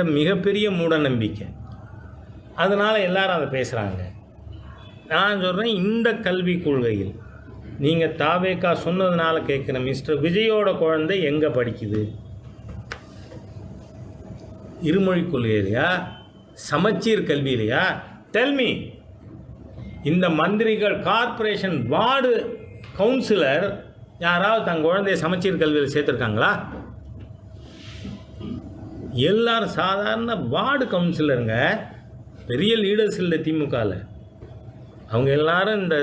மிகப்பெரிய மூட நம்பிக்கை. அதனால் எல்லாரும் அதை பேசுகிறாங்க. நான் சொல்கிறேன், இந்த கல்விக் கொள்கையில் நீங்கள் தாவேக்கா சொன்னதுனால கேட்குறேன், மிஸ்டர் விஜயோட குழந்தை எங்கே படிக்குது? இருமொழி கொள்கையிலையா? சமச்சீர் கல்வியிலையா? டெல்மி. இந்த மந்திரிகள், கார்ப்பரேஷன், வார்டு கவுன்சிலர் யாராவது தன் குழந்தைய சமச்சீர் கல்வியில் சேர்த்துருக்காங்களா? எல்லாரும் சாதாரண வார்டு கவுன்சிலருங்க, பெரிய லீடர்ஸ் இல்லை திமுகவில். அவங்க எல்லாரும் இந்த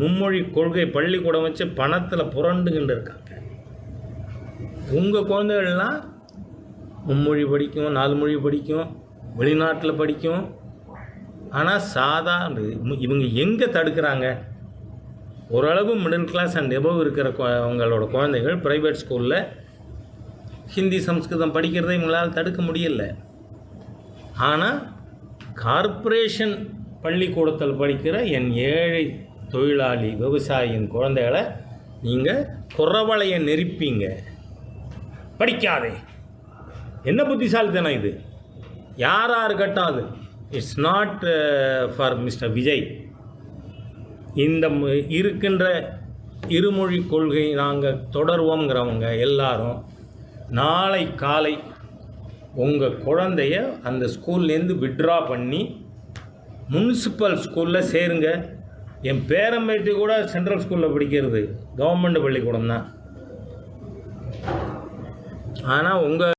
மும்மொழி கொள்கை பள்ளிக்கூடம் வச்சு பணத்தில் புரண்டுகிட்டு இருக்காங்க. உங்கள் குழந்தைகள்லாம் மும்மொழி படிக்கும், 4 மொழி படிக்கும், வெளிநாட்டில் படிக்கும். ஆனால் சாதாரண இவங்க எங்கே தடுக்கிறாங்க? ஓரளவு மிடில் கிளாஸ் அண்ட் எபவ் இருக்கிற அவங்களோட குழந்தைகள் ப்ரைவேட் ஸ்கூலில் ஹிந்தி சம்ஸ்கிருதம் படிக்கிறதை இவங்களால் தடுக்க முடியல. ஆனால் கார்ப்பரேஷன் பள்ளிக்கூடத்தில் படிக்கிற என் ஏழை தொழிலாளி விவசாயியின் குழந்தைகளை நீங்கள் குறவளைய நெருப்பீங்க. படிக்காதே. என்ன புத்திசாலித்தனம் இது? யாராக இருக்கட்டும், அது it's not for mister Vijay. இந்த இருக்கின்ற இருமொழி கொள்கை நாங்கள் தொடருவோங்கிறவங்க எல்லாரும் நாளை காலை உங்கள் குழந்தைய அந்த ஸ்கூல்லேருந்து விட்ரா பண்ணி முனிசிபல் ஸ்கூலில் சேருங்க. என் பேரம்பேட்டி கூட சென்ட்ரல் ஸ்கூலில் படிக்கிறது கவர்மெண்ட் பள்ளிக்கூடம் தான். ஆனால் உங்கள்